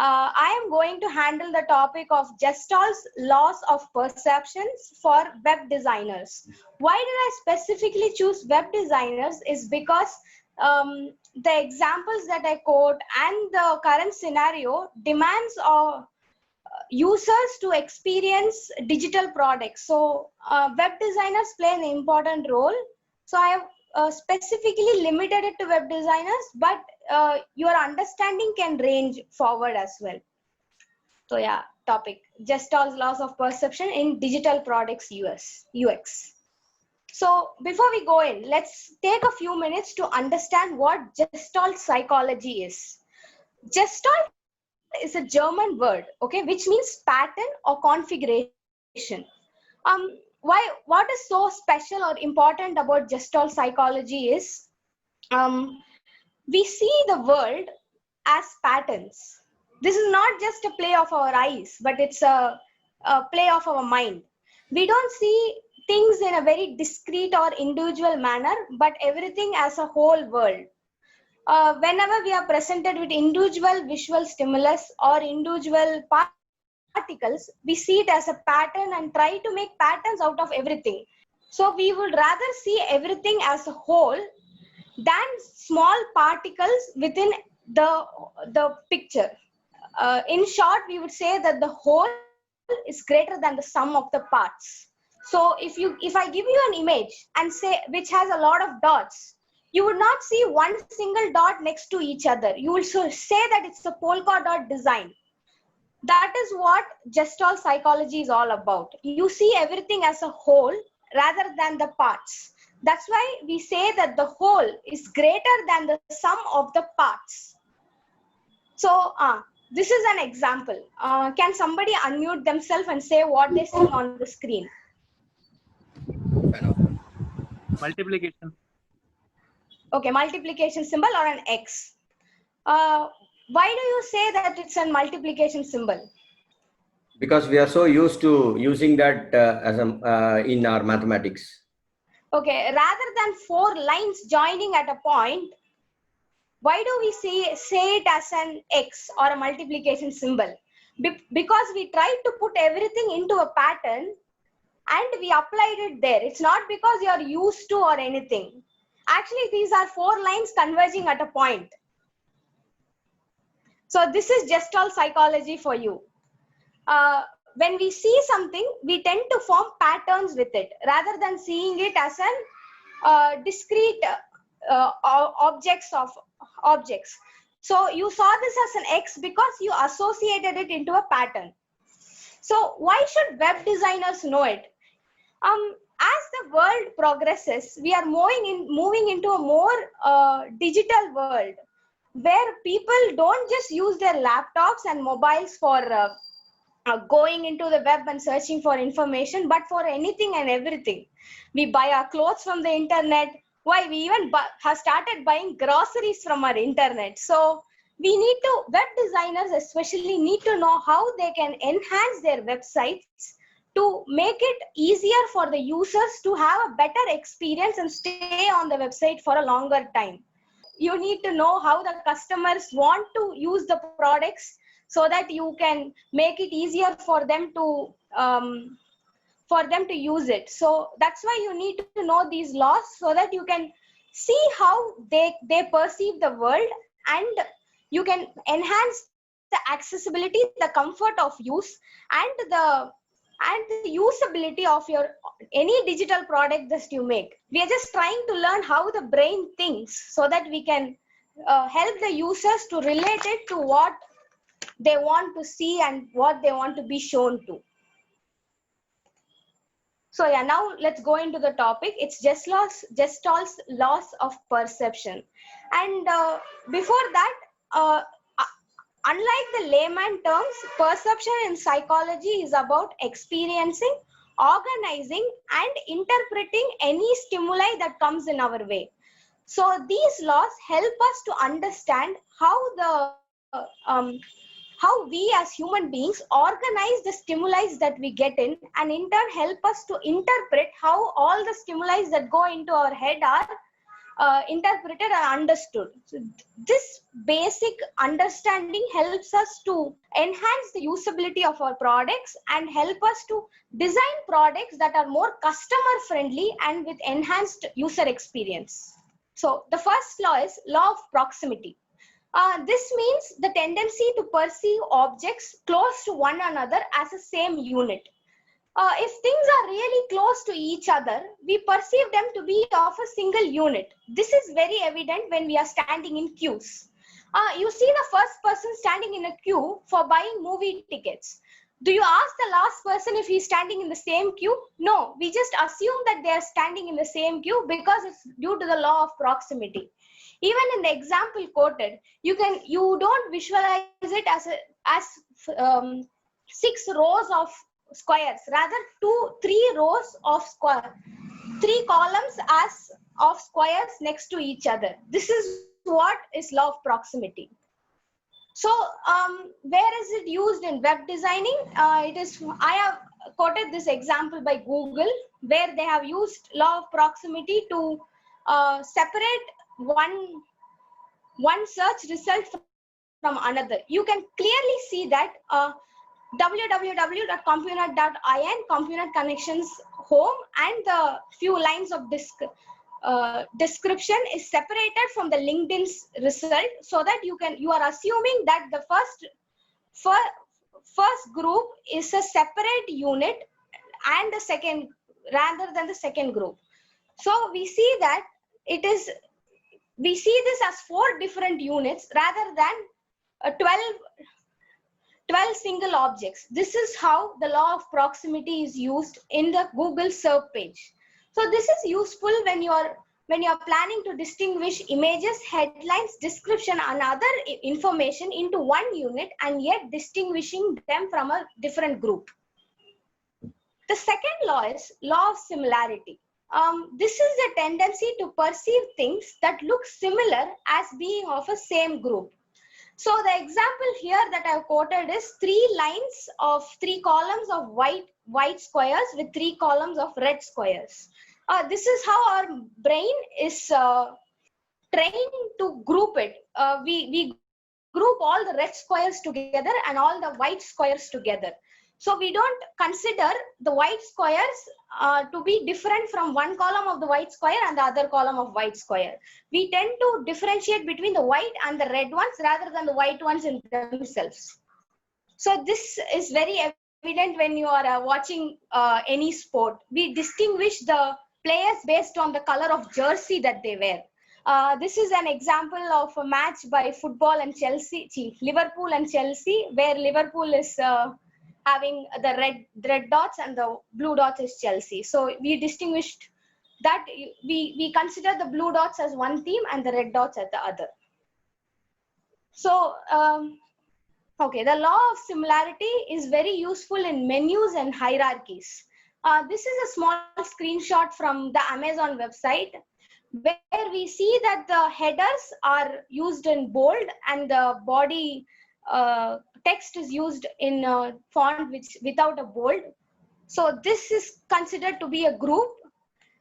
I am going to handle the topic of Gestalt's laws of perceptions for web designers. Why did I specifically choose web designers is because the examples that I quote and the current scenario demands users to experience digital products. So web designers play an important role. So I have specifically limited it to web designers, but your understanding can range forward as well. So yeah, topic, Gestalt's laws of perception in digital products UX. So before we go in, let's take a few minutes to understand what Gestalt psychology is. Gestalt is a German word, okay, which means pattern or configuration. What is so special or important about Gestalt psychology is we see the world as patterns. This is not just a play of our eyes, but it's a play of our mind. We don't see things in a very discrete or individual manner, but everything as a whole world. Whenever we are presented with individual visual stimulus or individual particles, we see it as a pattern and try to make patterns out of everything. So we would rather see everything as a whole than small particles within the picture. In short, we would say that the whole is greater than the sum of the parts. So if I give you an image and say which has a lot of dots, you would not see one single dot next to each other. You will say that it's a polka dot design. That is what Gestalt psychology is all about. You see everything as a whole rather than the parts. That's why we say that the whole is greater than the sum of the parts. So this is an example. Can somebody unmute themselves and say what they see on the screen? Multiplication. Okay, multiplication symbol or an X. Why do you say that it's a multiplication symbol? Because we are so used to using that in our mathematics. Okay, rather than 4 lines joining at a point, why do we say it as an X or a multiplication symbol? Because we tried to put everything into a pattern and we applied it there. It's not because you're used to or anything. Actually, these are 4 lines converging at a point. So this is Gestalt psychology for you. When we see something, we tend to form patterns with it rather than seeing it as an discrete objects. So you saw this as an X because you associated it into a pattern. So why should web designers know it? As the world progresses, we are moving into a more digital world where people don't just use their laptops and mobiles for going into the web and searching for information, but for anything and everything. We buy our clothes from the internet. Why, we even have started buying groceries from our internet. So we need to, web designers especially need to know how they can enhance their websites to make it easier for the users to have a better experience and stay on the website for a longer time. You need to know how the customers want to use the products so that you can make it easier for them to use it. So that's why you need to know these laws so that you can see how they perceive the world, and you can enhance the accessibility, the comfort of use, and the usability of your any digital product that you make. We are just trying to learn how the brain thinks so that we can help the users to relate it to what they want to see and what they want to be shown to. So yeah, now let's go into the topic. It's Gestalt's laws of perception. And before that, unlike the layman terms, perception in psychology is about experiencing, organizing, and interpreting any stimuli that comes in our way. So these laws help us to understand how we as human beings organize the stimuli that we get in, and in turn help us to interpret how all the stimuli that go into our head interpreted and understood. So this basic understanding helps us to enhance the usability of our products and help us to design products that are more customer friendly and with enhanced user experience. So the first law is law of proximity. This means the tendency to perceive objects close to one another as a same unit. If things are really close to each other, we perceive them to be of a single unit. This is very evident when we are standing in queues. You see the first person standing in a queue for buying movie tickets. Do you ask the last person if he's standing in the same queue? No, we just assume that they are standing in the same queue because it's due to the law of proximity. Even in the example quoted, you don't visualize it as 6 rows of squares, rather 3 rows of square, 3 columns as of squares next to each other. This is what is law of proximity. So where is it used in web designing? I have quoted this example by Google, where they have used law of proximity to separate one search result from another. You can clearly see that www.compunet.in, Compunet Connections home, and the few lines of description is separated from the LinkedIn's result, so that you are assuming that the first group is a separate unit and the second rather than the second group. So we see that we see this as 4 different units rather than 12 single objects. This is how the law of proximity is used in the Google search page. So this is useful when you are planning to distinguish images, headlines, description, and other information into one unit and yet distinguishing them from a different group. The second law is law of similarity. This is the tendency to perceive things that look similar as being of a same group. So the example here that I've quoted is 3 columns of white squares with 3 columns of red squares. This is how our brain is trained to group it. We group all the red squares together and all the white squares together. So we don't consider the white squares to be different from one column of the white square and the other column of white square. We tend to differentiate between the white and the red ones rather than the white ones in themselves. So this is very evident when you are watching any sport. We distinguish the players based on the color of jersey that they wear. This is an example of a match by Liverpool and Chelsea, where Liverpool is having the red dots and the blue dots is Chelsea. So we distinguished that we consider the blue dots as one team and the red dots as the other. So okay, the law of similarity is very useful in menus and hierarchies. This is a small screenshot from the Amazon website, where we see that the headers are used in bold and the body text is used in font without a bold. So this is considered to be a group,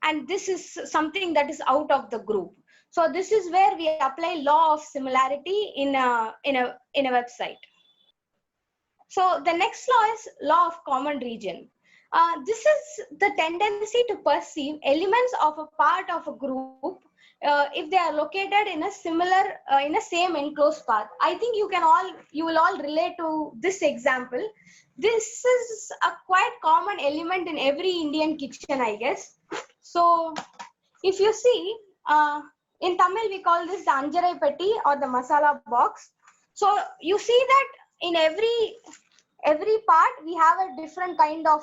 and this is something that is out of the group. So this is where we apply law of similarity in a website. So the next law is law of common region. This is the tendency to perceive elements of a part of a group if they are located in a same enclosed path. I think you will all relate to this example. This is a quite common element in every Indian kitchen, I guess. So if you see, in Tamil we call this the Anjarai Petti or the masala box. So you see that in every part we have a different kind of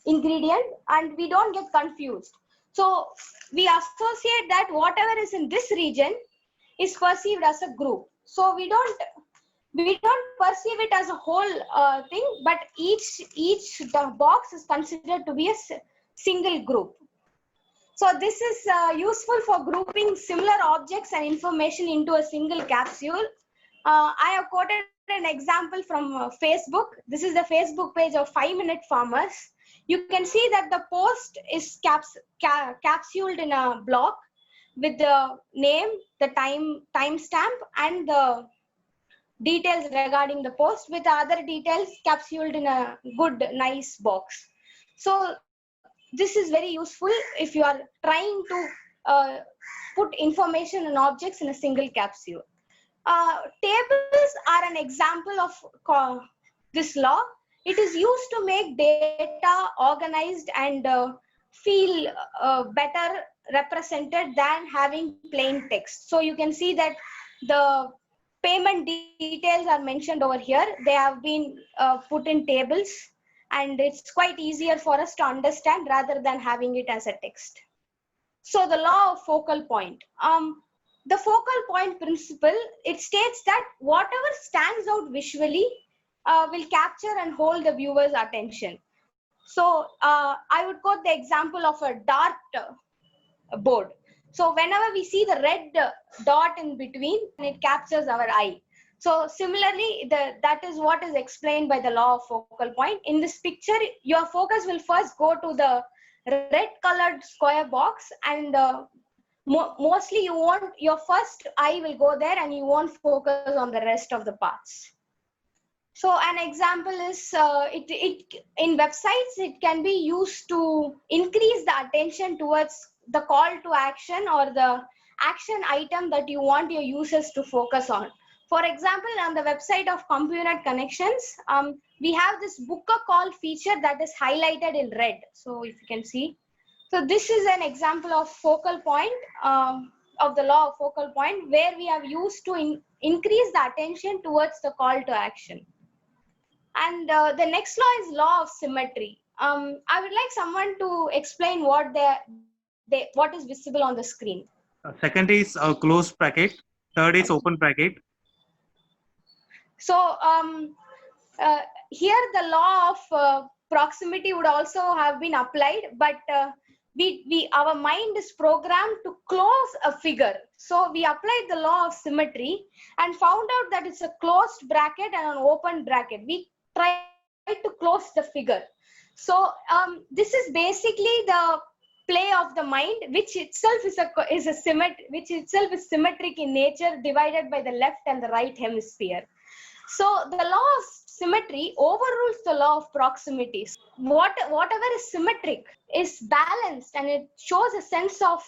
ingredient, and we don't get confused. So we associate that whatever is in this region is perceived as a group. So we don't perceive it as a whole thing, but each box is considered to be a single group. So this is useful for grouping similar objects and information into a single capsule. I have quoted an example from Facebook. This is the Facebook page of 5-Minute Farmers. You can see that the post is capsuled in a block, with the name, the timestamp, and the details regarding the post, with other details capsuled in a good, nice box. So this is very useful if you are trying to put information and objects in a single capsule. Tables are an example of this law. It is used to make data organized and feel better represented than having plain text. So you can see that the payment details are mentioned over here. They have been put in tables, and it's quite easier for us to understand rather than having it as a text. So the law of focal point. The focal point principle, it states that whatever stands out visually will capture and hold the viewer's attention. So I would quote the example of a dart board. So whenever we see the red dot in between, it captures our eye. So similarly, that is what is explained by the law of focal point. In this picture, your focus will first go to the red colored square box, and mostly your first eye will go there and you won't focus on the rest of the parts. So an example is in websites, it can be used to increase the attention towards the call to action or the action item that you want your users to focus on. For example, on the website of Compunet Connections, we have this book a call feature that is highlighted in red. So if you can see. So this is an example of focal point, of the law of focal point, where we have used to increase the attention towards the call to action. And the next law is law of symmetry. I would like someone to explain what what is visible on the screen. Second is a closed bracket. Third is open bracket. So here the law of proximity would also have been applied, but our mind is programmed to close a figure. So we applied the law of symmetry and found out that it's a closed bracket and an open bracket. We tried to close the figure. So this is basically the play of the mind, which itself is symmetric in nature, divided by the left and the right hemisphere. So the law of symmetry overrules the law of proximity. Whatever is symmetric is balanced, and it shows a sense of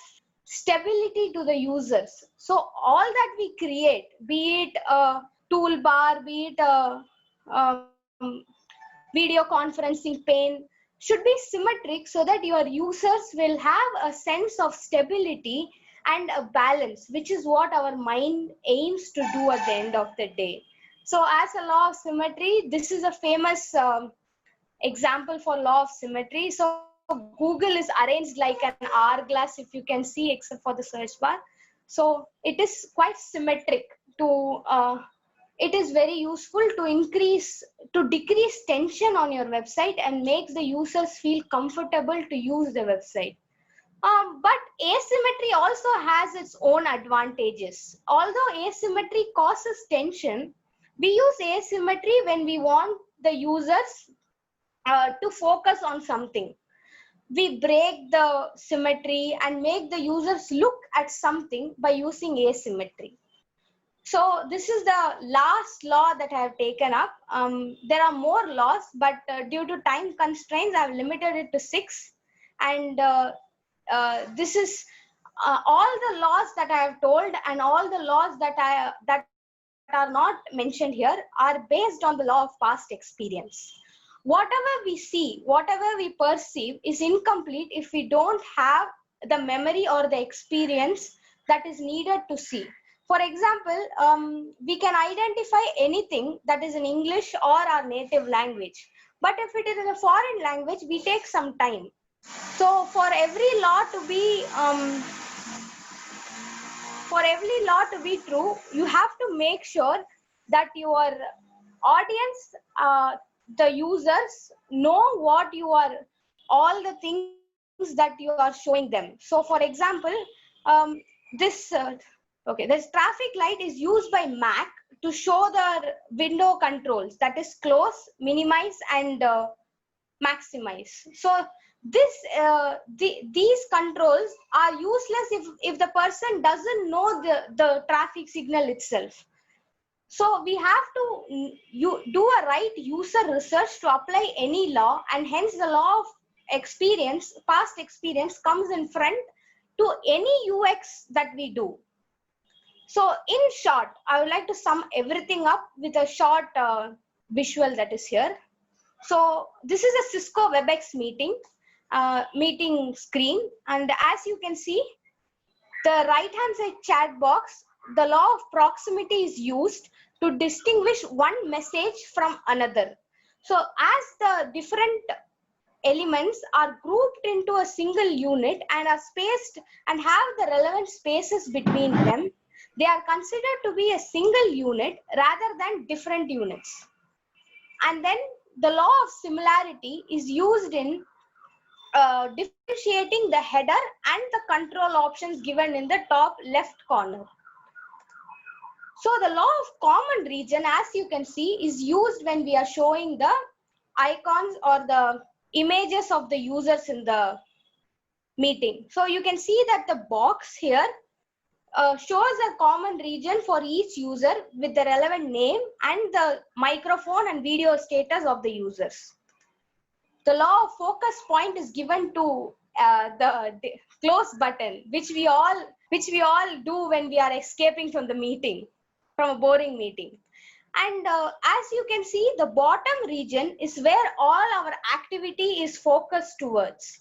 stability to the users. So all that we create, be it a toolbar, be it a video conferencing pane, should be symmetric so that your users will have a sense of stability and a balance, which is what our mind aims to do at the end of the day. So as a law of symmetry, this is a famous example for law of symmetry. So Google is arranged like an hourglass, if you can see, except for the search bar. So it is quite symmetric. It is very useful to decrease tension on your website and makes the users feel comfortable to use the website. But asymmetry also has its own advantages. Although asymmetry causes tension, we use asymmetry when we want the users to focus on something. We break the symmetry and make the users look at something by using asymmetry. So this is the last law that I have taken up. There are more laws, but due to time constraints, I have limited it to 6. And this is all the laws that I have told, and all the laws that are not mentioned here are based on the law of past experience. Whatever we see, whatever we perceive is incomplete if we don't have the memory or the experience that is needed to see. For example, we can identify anything that is in English or our native language. But if it is in a foreign language, we take some time. So for every law to be true, you have to make sure that your audience, the users, know all the things that you are showing them. So for example, this traffic light is used by Mac to show the window controls, that is close, minimize, and maximize. So These controls are useless if the person doesn't know the traffic signal itself. So we have to do a right user research to apply any law, and hence the law of experience, past experience, comes in front to any UX that we do. So in short, I would like to sum everything up with a short visual that is here. So this is a Cisco WebEx meeting screen, and as you can see, the right hand side chat box, the law of proximity is used to distinguish one message from another. So as the different elements are grouped into a single unit and are spaced and have the relevant spaces between them, they are considered to be a single unit rather than different units. And then the law of similarity is used in differentiating the header and the control options given in the top left corner. So the law of common region, as you can see, is used when we are showing the icons or the images of the users in the meeting. So you can see that the box here shows a common region for each user with the relevant name and the microphone and video status of the users. The law of focus point is given to the close button, which we all do when we are escaping from the meeting, from a boring meeting. And as you can see, the bottom region is where all our activity is focused towards.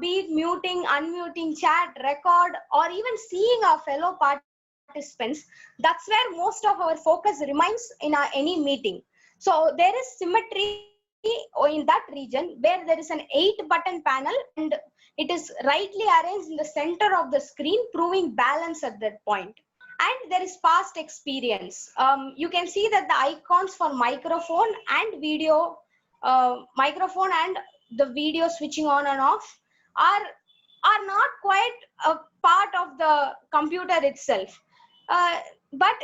Be it muting, unmuting, chat, record, or even seeing our fellow participants. That's where most of our focus remains in any meeting. So there is symmetry in that region where there is an 8-button panel and it is rightly arranged in the center of the screen, proving balance at that point. And there is past experience. You can see that the icons for microphone and video, microphone and the video switching on and off are not quite a part of the computer itself. But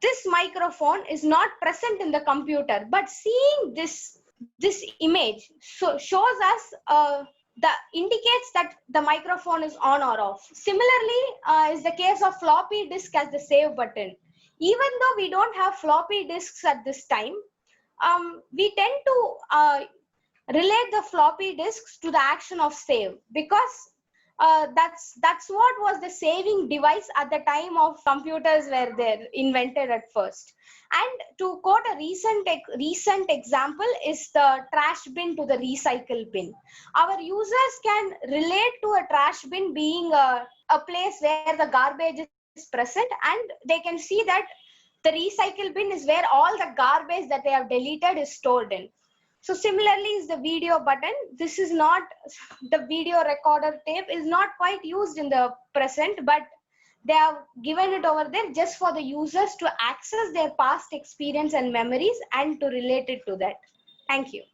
this microphone is not present in the computer, but seeing this image shows us indicates that the microphone is on or off. Similarly, is the case of floppy disk as the save button. Even though we don't have floppy disks at this time, we tend to relate the floppy disks to the action of save, because that's what was the saving device at the time of computers were there invented at first. And to quote a recent example is the trash bin to the recycle bin. Our users can relate to a trash bin being a place where the garbage is present, and they can see that the recycle bin is where all the garbage that they have deleted is stored in. So similarly is the video button. This is not, the video recorder tape is not quite used in the present, but they have given it over there just for the users to access their past experience and memories and to relate it to that. Thank you.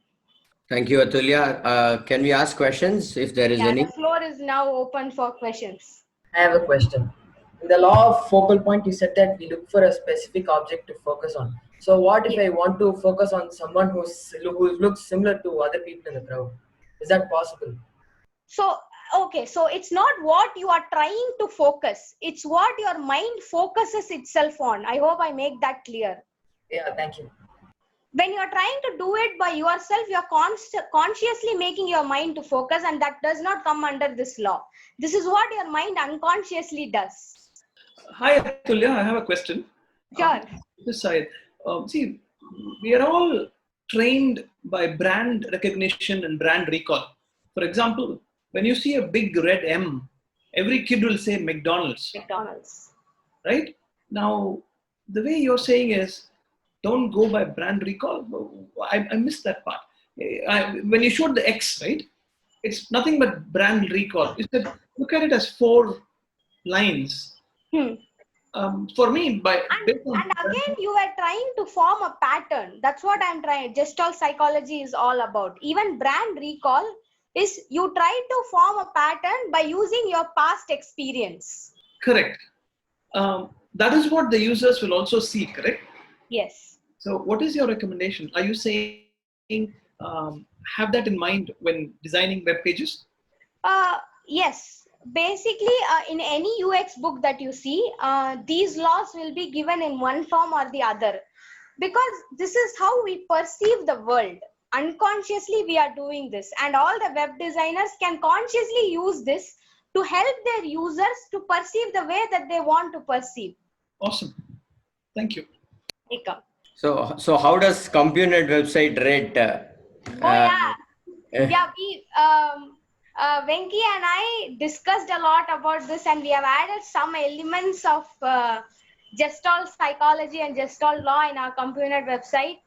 Thank you, Atulya. Can we ask questions if there is any? The floor is now open for questions. I have a question. In the law of focal point, you said that we look for a specific object to focus on. So what if I want to focus on someone who looks similar to other people in the crowd? Is that possible? So, okay, so it's not what you are trying to focus. It's what your mind focuses itself on. I hope I make that clear. Yeah, thank you. When you're trying to do it by yourself, you're consciously making your mind to focus, and that does not come under this law. This is what your mind unconsciously does. Hi, Atulya. I have a question. Sure. This side. See, we are all trained by brand recognition and brand recall. For example, when you see a big red M, every kid will say McDonald's. McDonald's. Right? Now, the way you're saying is, don't go by brand recall. I missed that part. When you showed the X, right? It's nothing but brand recall. You said, look at it as 4 lines. For me, and again, you were trying to form a pattern. That's what I'm trying. Gestalt psychology is all about. Even brand recall is you try to form a pattern by using your past experience. Correct. That is what the users will also see, correct? Yes. So what is your recommendation? Are you saying have that in mind when designing web pages? Yes. Basically, in any UX book that you see, these laws will be given in one form or the other, because this is how we perceive the world. Unconsciously, we are doing this, and all the web designers can consciously use this to help their users to perceive the way that they want to perceive. Awesome. Thank you. Welcome. So how does Compunet website rate? Yeah, we Venki and I discussed a lot about this, and we have added some elements of Gestalt psychology and Gestalt law in our Compunet website.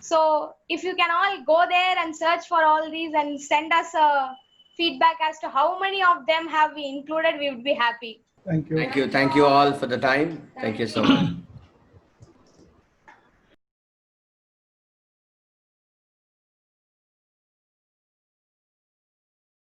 So if you can all go there and search for all these and send us a feedback as to how many of them have we included, we would be happy. Thank you. Thank you all for the time. Thank you so much.